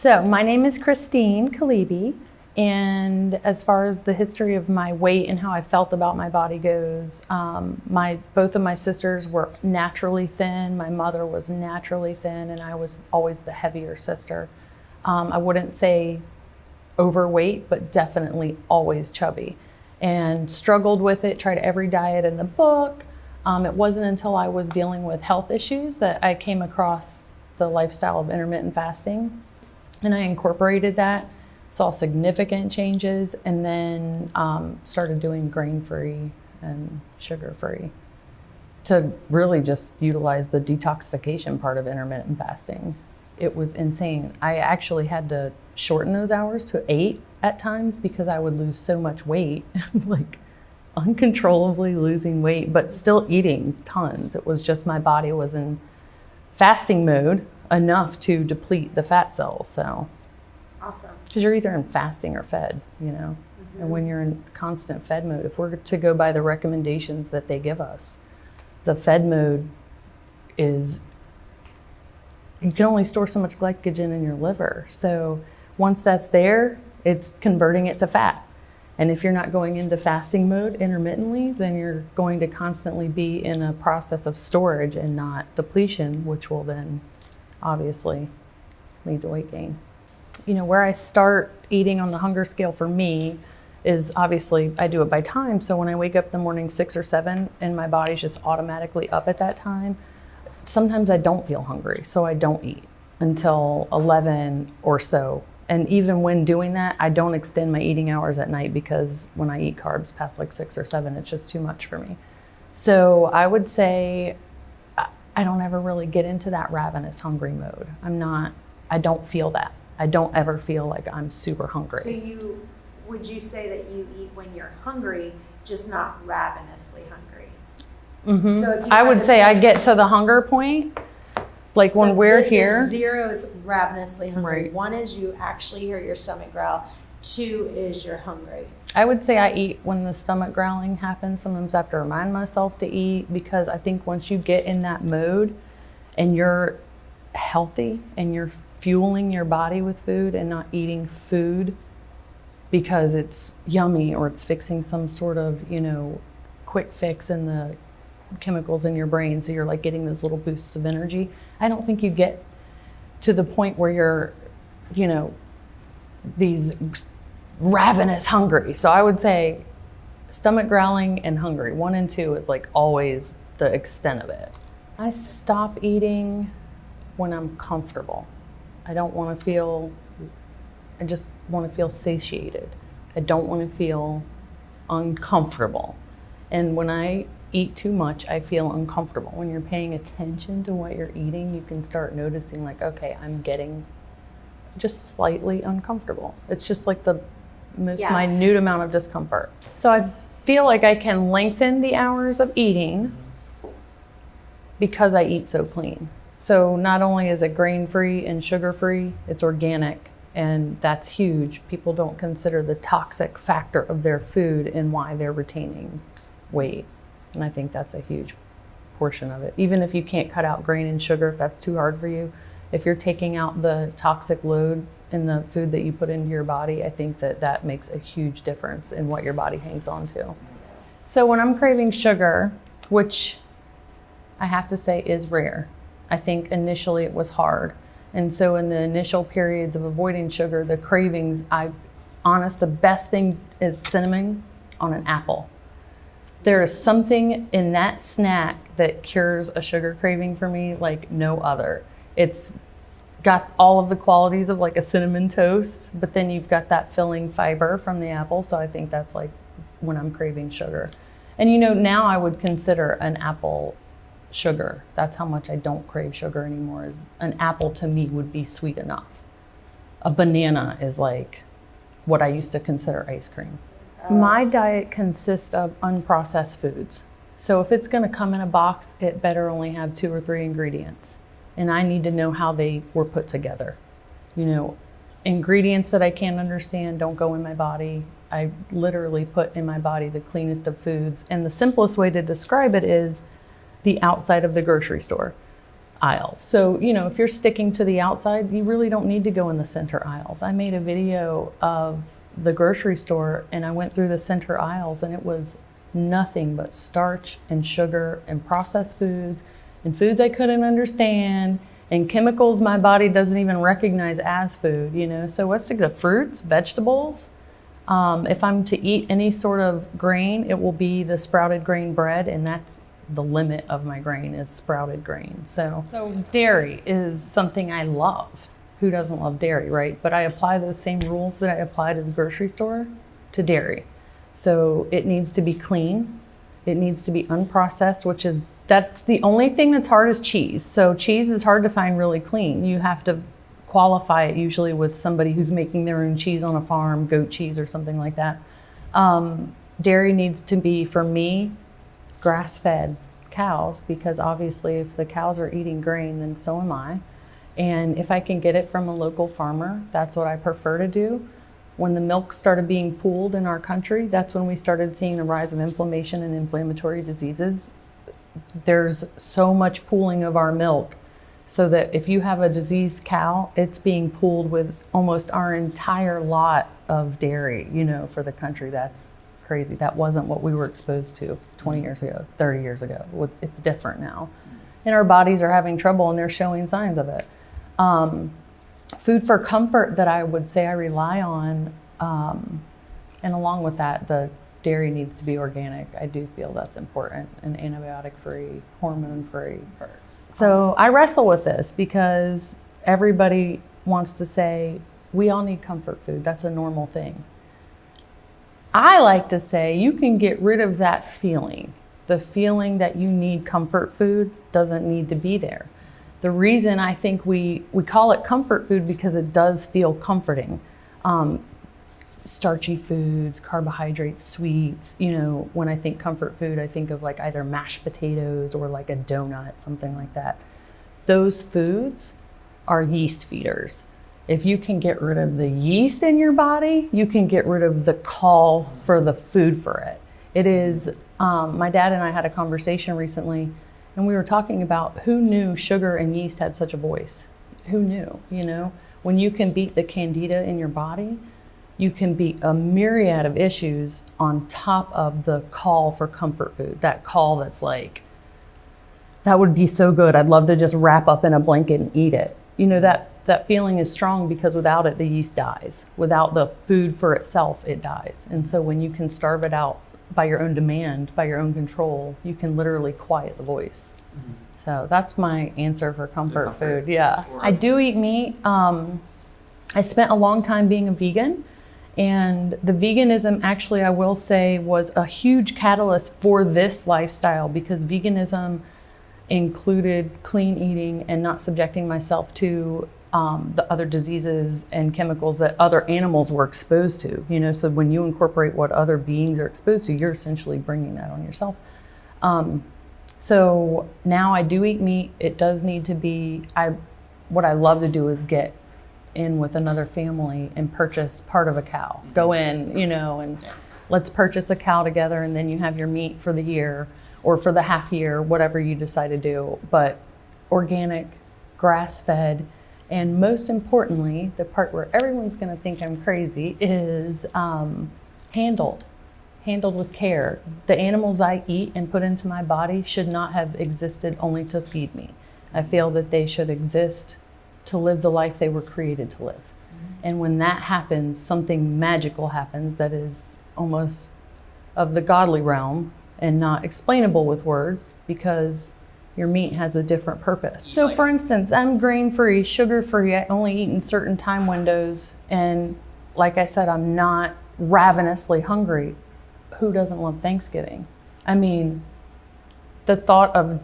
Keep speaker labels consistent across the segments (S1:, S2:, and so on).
S1: So my name is Kristine Kaliebe, and as far as the history of my weight and how I felt about my body goes, both of my sisters were naturally thin. My mother was naturally thin, and I was always the heavier sister. I wouldn't say overweight, but definitely always chubby, and struggled with it, tried every diet in the book. It wasn't until I was dealing with health issues that I came across the lifestyle of intermittent fasting, and I incorporated that, saw significant changes, and then started doing grain-free and sugar-free to really just utilize the detoxification part of intermittent fasting. It was insane. I actually had to shorten those hours to 8 at times because I would lose so much weight, like uncontrollably losing weight, but still eating tons. It was just my body was in fasting mode enough to deplete the fat cells. So
S2: awesome.
S1: Because you're either in fasting or fed, And when you're in constant fed mode, if we're to go by the recommendations that they give us, the fed mode is, you can only store so much glycogen in your liver. So once that's there, it's converting it to fat. And if you're not going into fasting mode intermittently, then you're going to constantly be in a process of storage and not depletion, which will then obviously lead to weight gain. Where I start eating on the hunger scale for me is obviously I do it by time. So when I wake up in the morning 6 or 7 and my body's just automatically up at that time, sometimes I don't feel hungry, so I don't eat until 11 or so. And even when doing that, I don't extend my eating hours at night because when I eat carbs past like 6 or 7, it's just too much for me. So I would say I don't ever really get into that ravenous hungry mode. I don't feel that. I don't ever feel like I'm super hungry.
S2: So would you say that you eat when you're hungry, just not ravenously hungry?
S1: Mm-hmm.
S2: So if you
S1: I would say I get to the hunger point, like when we're here.
S2: 0 is ravenously hungry.
S1: Right.
S2: 1 is you actually hear your stomach growl. 2 is you're hungry.
S1: I would say I eat when the stomach growling happens. Sometimes I have to remind myself to eat because I think once you get in that mode and you're healthy and you're fueling your body with food and not eating food because it's yummy or it's fixing some sort of, quick fix in the chemicals in your brain, so you're like getting those little boosts of energy. I don't think you get to the point where you're, these ravenous hungry. So I would say stomach growling and hungry. 1 and 2 is like always the extent of it. I stop eating when I'm comfortable. I just want to feel satiated. I don't want to feel uncomfortable. And when I eat too much, I feel uncomfortable. When you're paying attention to what you're eating, you can start noticing like, okay, I'm getting just slightly uncomfortable. It's just like the most minute amount of discomfort. So I feel like I can lengthen the hours of eating because I eat so clean. So not only is it grain-free and sugar-free, it's organic, and that's huge. People don't consider the toxic factor of their food and why they're retaining weight. And I think that's a huge portion of it. Even if you can't cut out grain and sugar, if that's too hard for you, if you're taking out the toxic load in the food that you put into your body, I think that makes a huge difference in what your body hangs on to. So when I'm craving sugar, which I have to say is rare, I think initially it was hard. And so in the initial periods of avoiding sugar, the cravings, the best thing is cinnamon on an apple. There is something in that snack that cures a sugar craving for me like no other. It's got all of the qualities of like a cinnamon toast, but then you've got that filling fiber from the apple. So I think that's like when I'm craving sugar. And now I would consider an apple sugar. That's how much I don't crave sugar anymore. Is an apple to me would be sweet enough. A banana is like what I used to consider ice cream. My diet consists of unprocessed foods. So if it's going to come in a box, it better only have 2 or 3 ingredients. And I need to know how they were put together. Ingredients that I can't understand don't go in my body. I literally put in my body the cleanest of foods. And the simplest way to describe it is the outside of the grocery store. aisles. So, you know, if you're sticking to the outside, you really don't need to go in the center aisles. I made a video of the grocery store and I went through the center aisles and it was nothing but starch and sugar and processed foods and foods I couldn't understand and chemicals my body doesn't even recognize as food, you know. So let's take the fruits, vegetables. If I'm to eat any sort of grain, it will be the sprouted grain bread, and that's the limit of my grain is sprouted grain. So dairy is something I love. Who doesn't love dairy, right? But I apply those same rules that I apply to the grocery store to dairy. So it needs to be clean. It needs to be unprocessed, that's the only thing that's hard is cheese. So cheese is hard to find really clean. You have to qualify it usually with somebody who's making their own cheese on a farm, goat cheese or something like that. Dairy needs to be, for me, grass-fed cows, because obviously if the cows are eating grain, then so am I. And if I can get it from a local farmer, that's what I prefer to do. When the milk started being pooled in our country, that's when we started seeing the rise of inflammation and inflammatory diseases. There's so much pooling of our milk, so that if you have a diseased cow, it's being pooled with almost our entire lot of dairy, you know, for the country. That's crazy. That wasn't what we were exposed to 20 years ago, 30 years ago. It's different now. And our bodies are having trouble and they're showing signs of it. Food for comfort that I would say I rely on, and along with that, the dairy needs to be organic. I do feel that's important, and antibiotic-free, hormone-free. So I wrestle with this because everybody wants to say, we all need comfort food. That's a normal thing. I like to say you can get rid of that feeling. The feeling that you need comfort food doesn't need to be there. The reason I think we call it comfort food because it does feel comforting. Starchy foods, carbohydrates, sweets. You know, when I think comfort food, I think of like either mashed potatoes or like a donut, something like that. Those foods are yeast feeders. If you can get rid of the yeast in your body, you can get rid of the call for the food for it. It is, my dad and I had a conversation recently, and we were talking about who knew sugar and yeast had such a voice. Who knew, you know? When you can beat the candida in your body, you can beat a myriad of issues on top of the call for comfort food. That call that's like, that would be so good. I'd love to just wrap up in a blanket and eat it. You know, that feeling is strong because without it, the yeast dies. Without the food for itself, it dies. And so when you can starve it out by your own demand, by your own control, you can literally quiet the voice. Mm-hmm. So that's my answer for comfort food. Yeah. I do eat meat. I spent a long time being a vegan. And the veganism, actually, I will say, was a huge catalyst for this lifestyle, because veganism included clean eating and not subjecting myself to the other diseases and chemicals that other animals were exposed to. You know, so when you incorporate what other beings are exposed to, you're essentially bringing that on yourself. So now I do eat meat. It does need to be, what I love to do is get in with another family and purchase part of a cow. Go in, you know, and let's purchase a cow together, and then you have your meat for the year or for the half year, whatever you decide to do. But organic, grass-fed, and most importantly, the part where everyone's gonna think I'm crazy is handled with care. The animals I eat and put into my body should not have existed only to feed me. I feel that they should exist to live the life they were created to live. Mm-hmm. And when that happens, something magical happens that is almost of the godly realm and not explainable with words, because your meat has a different purpose. So for instance, I'm grain-free, sugar-free, I only eat in certain time windows, and like I said, I'm not ravenously hungry. Who doesn't love Thanksgiving? I mean, the thought of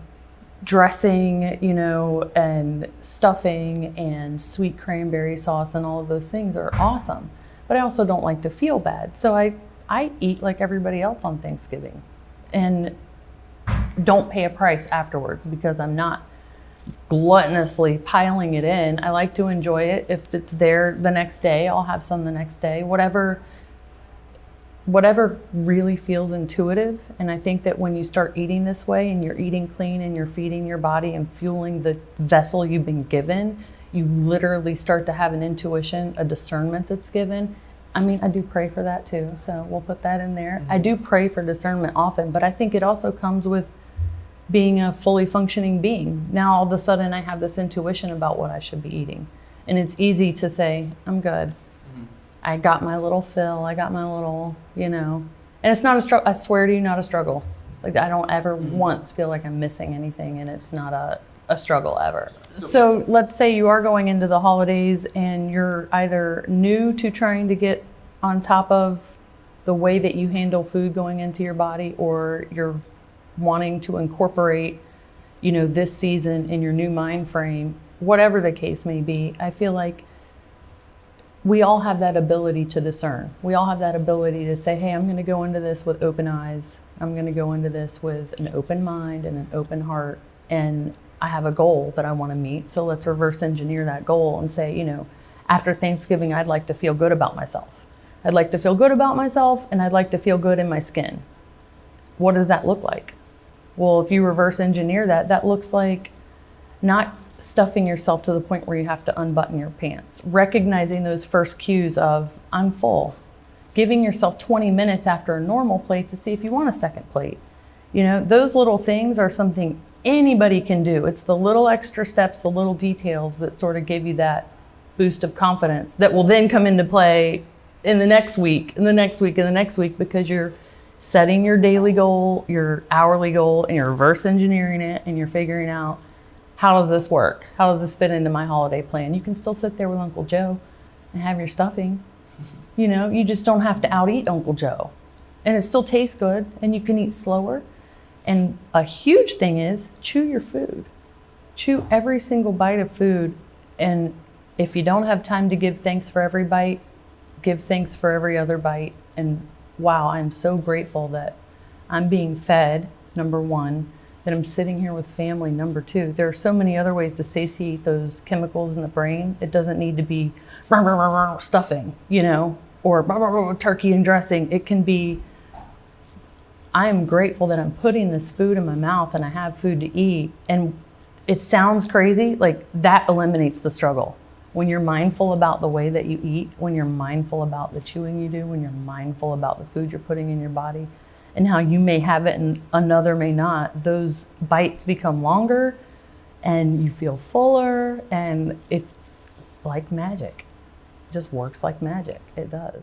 S1: dressing, you know, and stuffing and sweet cranberry sauce and all of those things are awesome. But I also don't like to feel bad. So I eat like everybody else on Thanksgiving and don't pay a price afterwards, because I'm not gluttonously piling it in. I like to enjoy it. If it's there the next day, I'll have some the next day. Whatever whatever really feels intuitive. And I think that when you start eating this way and you're eating clean and you're feeding your body and fueling the vessel you've been given, you literally start to have an intuition, a discernment that's given. I mean, I do pray for that too, so we'll put that in there. I do pray for discernment often, but I think it also comes with being a fully functioning being. Now all of a sudden I have this intuition about what I should be eating. And it's easy to say, I'm good. I got my little fill, I got my little, and it's not a struggle. I swear to you, not a struggle. Like, I don't ever once feel like I'm missing anything, and it's not a struggle ever. So let's say you are going into the holidays and you're either new to trying to get on top of the way that you handle food going into your body, or you're wanting to incorporate, this season in your new mind frame, whatever the case may be. I feel like we all have that ability to discern. We all have that ability to say, hey, I'm going to go into this with open eyes. I'm going to go into this with an open mind and an open heart. And I have a goal that I want to meet. So let's reverse engineer that goal and say, after Thanksgiving, I'd like to feel good about myself. I'd like to feel good about myself, and I'd like to feel good in my skin. What does that look like? Well, if you reverse engineer that, that looks like not stuffing yourself to the point where you have to unbutton your pants, recognizing those first cues of, I'm full, giving yourself 20 minutes after a normal plate to see if you want a second plate. Those little things are something anybody can do. It's the little extra steps, the little details that sort of give you that boost of confidence that will then come into play in the next week, and the next week, and the next week, because you're setting your daily goal, your hourly goal, and you're reverse engineering it, and you're figuring out, how does this work? How does this fit into my holiday plan? You can still sit there with Uncle Joe and have your stuffing. You just don't have to out eat Uncle Joe. And it still tastes good, and you can eat slower. And a huge thing is chew your food. Chew every single bite of food. And if you don't have time to give thanks for every bite, give thanks for every other bite. And wow, I'm so grateful that I'm being fed, number one, that I'm sitting here with family, number two. There are so many other ways to satiate those chemicals in the brain. It doesn't need to be stuffing, or turkey and dressing. It can be, I am grateful that I'm putting this food in my mouth and I have food to eat. And it sounds crazy, like that eliminates the struggle. When you're mindful about the way that you eat, when you're mindful about the chewing you do, when you're mindful about the food you're putting in your body, and how you may have it and another may not, those bites become longer and you feel fuller, and it's like magic. It just works like magic. It does.